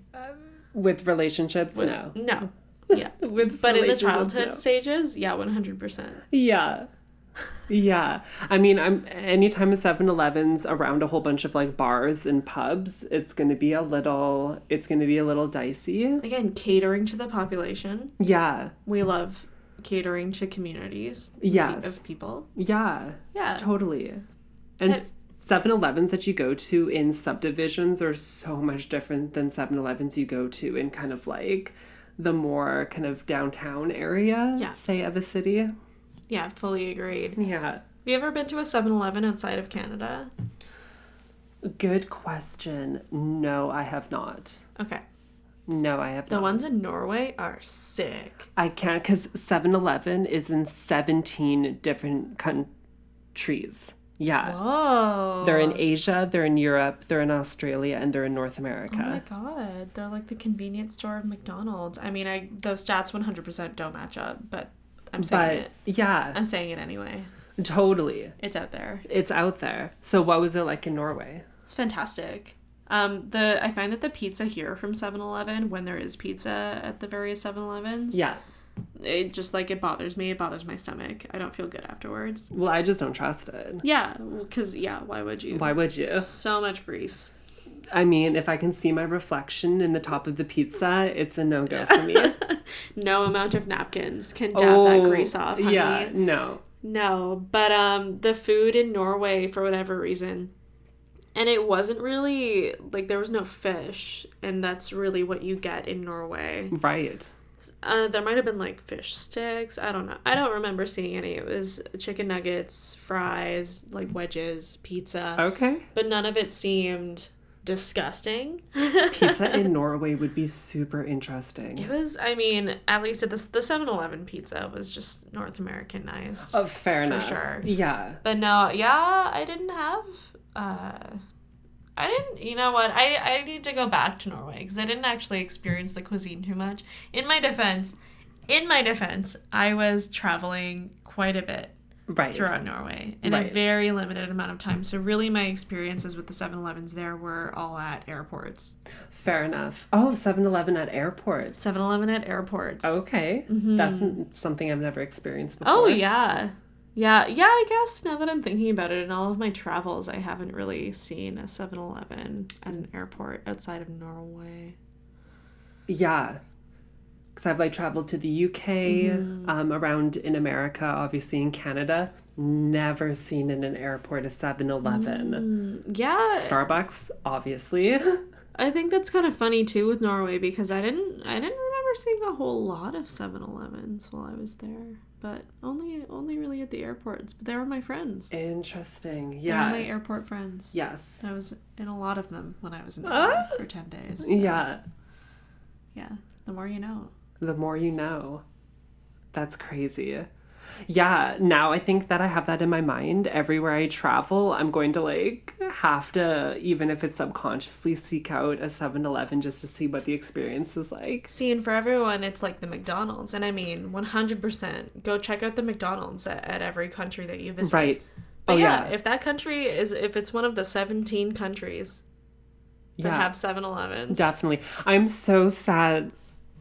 [SPEAKER 1] With relationships? No.
[SPEAKER 2] No. Yeah. But in the childhood stages, yeah, 100%.
[SPEAKER 1] Yeah. Yeah. I mean, anytime a 7-Eleven's around a whole bunch of like bars and pubs, it's going to be a little dicey.
[SPEAKER 2] Again, catering to the population.
[SPEAKER 1] Yeah.
[SPEAKER 2] We love catering to communities.
[SPEAKER 1] Yes.
[SPEAKER 2] Of people.
[SPEAKER 1] Yeah.
[SPEAKER 2] Yeah.
[SPEAKER 1] Totally. And 7-Elevens that you go to in subdivisions are so much different than 7-Elevens you go to in kind of like the more kind of downtown area, say, of a city.
[SPEAKER 2] Yeah, fully agreed.
[SPEAKER 1] Yeah.
[SPEAKER 2] Have you ever been to a 7-Eleven outside of Canada?
[SPEAKER 1] Good question. No, I have not.
[SPEAKER 2] Okay.
[SPEAKER 1] No, I have not.
[SPEAKER 2] The ones in Norway are sick.
[SPEAKER 1] I can't, because 7-Eleven is in 17 different countries. Yeah.
[SPEAKER 2] Whoa.
[SPEAKER 1] They're in Asia, they're in Europe, they're in Australia, and they're in North America.
[SPEAKER 2] Oh my god. They're like the convenience store of McDonald's. I mean, those stats 100% don't match up, but I'm saying it.
[SPEAKER 1] Yeah.
[SPEAKER 2] I'm saying it anyway.
[SPEAKER 1] Totally.
[SPEAKER 2] It's out there.
[SPEAKER 1] It's out there. So what was it like in Norway?
[SPEAKER 2] It's fantastic. I find that the pizza here from 7-Eleven, when there is pizza at the various 7-Elevens,
[SPEAKER 1] yeah,
[SPEAKER 2] it just like it bothers me. It bothers my stomach. I don't feel good afterwards.
[SPEAKER 1] Well, I just don't trust it.
[SPEAKER 2] Yeah, because why would you?
[SPEAKER 1] Why would you?
[SPEAKER 2] So much grease.
[SPEAKER 1] I mean, if I can see my reflection in the top of the pizza, it's a no-go for me.
[SPEAKER 2] No amount of napkins can dab that grease off, honey.
[SPEAKER 1] Yeah, no.
[SPEAKER 2] No, but the food in Norway, for whatever reason, and it wasn't really, like, there was no fish, and that's really what you get in Norway.
[SPEAKER 1] Right.
[SPEAKER 2] There might have been, like, fish sticks. I don't know. I don't remember seeing any. It was chicken nuggets, fries, like, wedges, pizza.
[SPEAKER 1] Okay.
[SPEAKER 2] But none of it seemed disgusting.
[SPEAKER 1] Pizza in Norway would be super interesting.
[SPEAKER 2] It was, I mean, at least at the 7-Eleven pizza was just North Americanized.
[SPEAKER 1] Oh, fair enough.
[SPEAKER 2] For sure.
[SPEAKER 1] Yeah.
[SPEAKER 2] But no, I didn't have, you know what, I need to go back to Norway because I didn't actually experience the cuisine too much. In my defense, I was traveling quite a bit.
[SPEAKER 1] Right.
[SPEAKER 2] Throughout Norway in a very limited amount of time. So really my experiences with the 7-Elevens there were all at airports.
[SPEAKER 1] Fair enough. Oh, 7-Eleven at airports.
[SPEAKER 2] 7-Eleven at airports.
[SPEAKER 1] Okay.
[SPEAKER 2] Mm-hmm.
[SPEAKER 1] That's something I've never experienced before.
[SPEAKER 2] Oh, yeah. Yeah, I guess now that I'm thinking about it, in all of my travels, I haven't really seen a 7-Eleven at an airport outside of Norway.
[SPEAKER 1] Yeah. Because I've like traveled to the UK, around in America, obviously in Canada. Never seen in an airport a 7-Eleven.
[SPEAKER 2] Yeah.
[SPEAKER 1] Starbucks, obviously.
[SPEAKER 2] I think that's kind of funny too with Norway because I didn't remember seeing a whole lot of 7-Elevens while I was there. But only really at the airports. But they were my friends.
[SPEAKER 1] Interesting.
[SPEAKER 2] They
[SPEAKER 1] Yeah.
[SPEAKER 2] were my airport friends.
[SPEAKER 1] Yes.
[SPEAKER 2] I was in a lot of them when I was in Norway for 10 days. So.
[SPEAKER 1] Yeah.
[SPEAKER 2] Yeah. The more you know.
[SPEAKER 1] The more you know. That's crazy. Yeah, now I think that I have that in my mind. Everywhere I travel, I'm going to like have to, even if it's subconsciously, seek out a 7-Eleven just to see what the experience is like.
[SPEAKER 2] See, and for everyone, it's like the McDonald's. And I mean, 100%, go check out the McDonald's at every country that you visit.
[SPEAKER 1] Right.
[SPEAKER 2] But yeah, if that country if it's one of the 17 countries that have 7-Elevens.
[SPEAKER 1] Definitely. I'm so sad,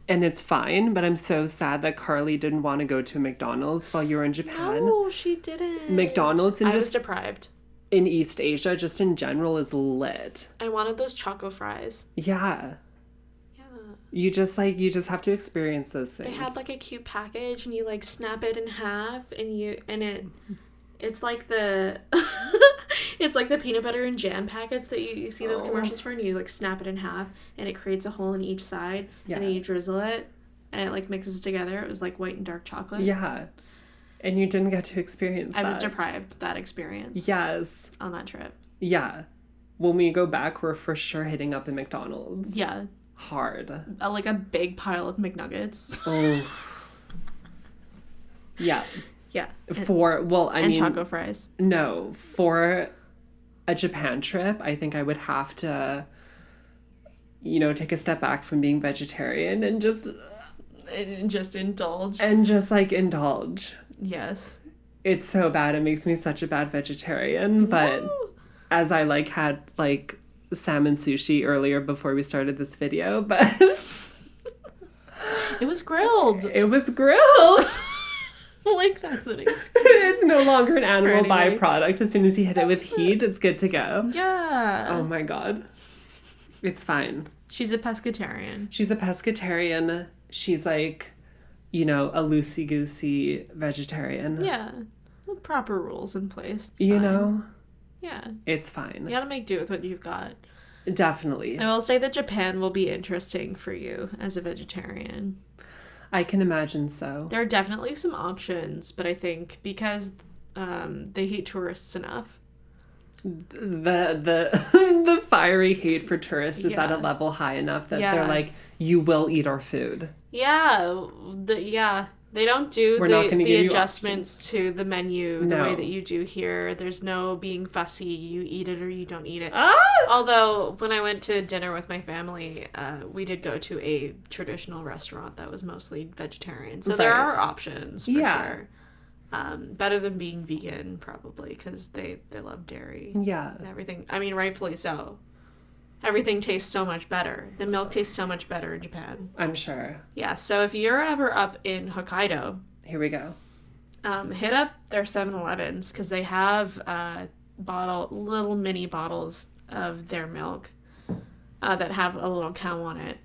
[SPEAKER 1] and it's fine, but I'm so sad that Carly didn't want to go to McDonald's while you were in Japan.
[SPEAKER 2] No, she didn't.
[SPEAKER 1] McDonald's
[SPEAKER 2] I was deprived.
[SPEAKER 1] In East Asia, just in general, is lit.
[SPEAKER 2] I wanted those choco fries.
[SPEAKER 1] Yeah.
[SPEAKER 2] Yeah.
[SPEAKER 1] You just have to experience those things.
[SPEAKER 2] They had like a cute package, and you like snap it in half, and it's like the it's like the peanut butter and jam packets that you see those commercials for, and you like snap it in half, and it creates a hole in each side, and then you drizzle it, and it like mixes together. It was like white and dark chocolate.
[SPEAKER 1] Yeah. And you didn't get to experience that.
[SPEAKER 2] I was deprived that experience.
[SPEAKER 1] Yes.
[SPEAKER 2] On that trip.
[SPEAKER 1] Yeah. When we go back, we're for sure hitting up a McDonald's.
[SPEAKER 2] Yeah.
[SPEAKER 1] Hard.
[SPEAKER 2] Like a big pile of McNuggets.
[SPEAKER 1] Oh. Yeah.
[SPEAKER 2] Yeah.
[SPEAKER 1] And
[SPEAKER 2] choco fries.
[SPEAKER 1] No. For a Japan trip, I think I would have to, take a step back from being vegetarian and just
[SPEAKER 2] indulge.
[SPEAKER 1] And just like indulge.
[SPEAKER 2] Yes.
[SPEAKER 1] It's so bad. It makes me such a bad vegetarian. But as I had salmon sushi earlier before we started this video, but
[SPEAKER 2] it was grilled.
[SPEAKER 1] It was grilled.
[SPEAKER 2] That's an excuse.
[SPEAKER 1] It's no longer an animal byproduct. As soon as you hit it with heat, it's good to go.
[SPEAKER 2] Yeah.
[SPEAKER 1] Oh my god. It's fine.
[SPEAKER 2] She's a pescatarian.
[SPEAKER 1] She's like, a loosey-goosey vegetarian.
[SPEAKER 2] Yeah. With proper rules in place. Yeah.
[SPEAKER 1] It's fine.
[SPEAKER 2] You gotta make do with what you've got.
[SPEAKER 1] Definitely.
[SPEAKER 2] I will say that Japan will be interesting for you as a vegetarian.
[SPEAKER 1] I can imagine so.
[SPEAKER 2] There are definitely some options, but I think because they hate tourists enough.
[SPEAKER 1] The fiery hate for tourists is at a level high enough that they're like, you will eat our food.
[SPEAKER 2] Yeah. They don't do the adjustments to the menu the way that you do here. There's no being fussy. You eat it or you don't eat it.
[SPEAKER 1] Ah!
[SPEAKER 2] Although, when I went to dinner with my family, we did go to a traditional restaurant that was mostly vegetarian. So there are options, for sure. Better than being vegan, probably, because they love dairy.
[SPEAKER 1] Yeah.
[SPEAKER 2] And everything. I mean, rightfully so. Everything tastes so much better. The milk tastes so much better in Japan.
[SPEAKER 1] I'm sure.
[SPEAKER 2] Yeah, so if you're ever up in Hokkaido...
[SPEAKER 1] Here we go.
[SPEAKER 2] Hit up their 7-Elevens, because they have little mini bottles of their milk that have a little cow on it.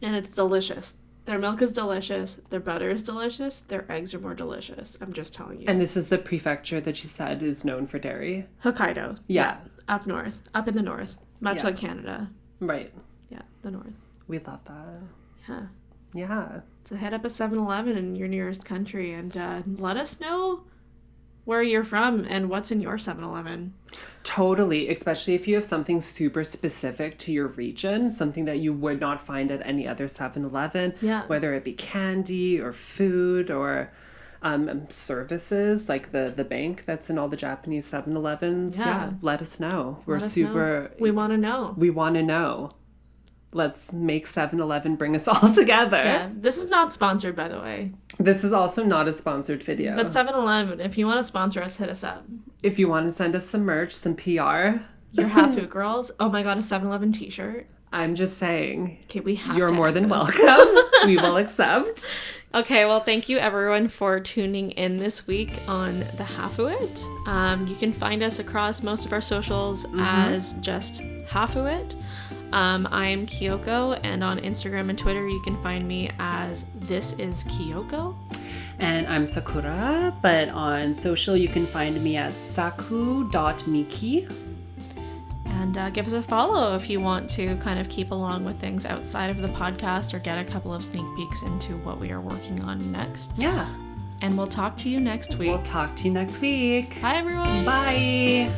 [SPEAKER 2] And it's delicious. Their milk is delicious. Their butter is delicious. Their eggs are more delicious. I'm just telling you.
[SPEAKER 1] And this is the prefecture that you said is known for dairy?
[SPEAKER 2] Hokkaido.
[SPEAKER 1] Yeah.
[SPEAKER 2] Up north. Up in the north. Much like Canada.
[SPEAKER 1] Right.
[SPEAKER 2] Yeah, the north.
[SPEAKER 1] We love that.
[SPEAKER 2] Yeah.
[SPEAKER 1] Yeah.
[SPEAKER 2] So head up a 7-Eleven in your nearest country and let us know where you're from and what's in your 7-Eleven.
[SPEAKER 1] Totally, especially if you have something super specific to your region, something that you would not find at any other 7-Eleven, whether it be candy or food or services like the bank that's in all the Japanese 7-Elevens. Yeah, let us know. We want to know. We want to know. Let's make 7-Eleven bring us all together.
[SPEAKER 2] Yeah, this is not sponsored, by the way.
[SPEAKER 1] This is also not a sponsored video.
[SPEAKER 2] But 7-Eleven, if you want to sponsor us, hit us up.
[SPEAKER 1] If you want to send us some merch, some PR.
[SPEAKER 2] Your Hafu girls. Oh my god, a 7-Eleven t-shirt.
[SPEAKER 1] I'm just saying.
[SPEAKER 2] Okay, we have
[SPEAKER 1] You're more than welcome. We will accept.
[SPEAKER 2] Okay, well, thank you everyone for tuning in this week on the Hafu It. You can find us across most of our socials as just Hafu It. I am Kyoko, and on Instagram and Twitter you can find me as This Is Kyoko.
[SPEAKER 1] And I'm Sakura, but on social you can find me at saku.miki.
[SPEAKER 2] And give us a follow if you want to kind of keep along with things outside of the podcast or get a couple of sneak peeks into what we are working on next.
[SPEAKER 1] Yeah.
[SPEAKER 2] And we'll talk to you next week.
[SPEAKER 1] Bye, everyone.
[SPEAKER 2] Bye.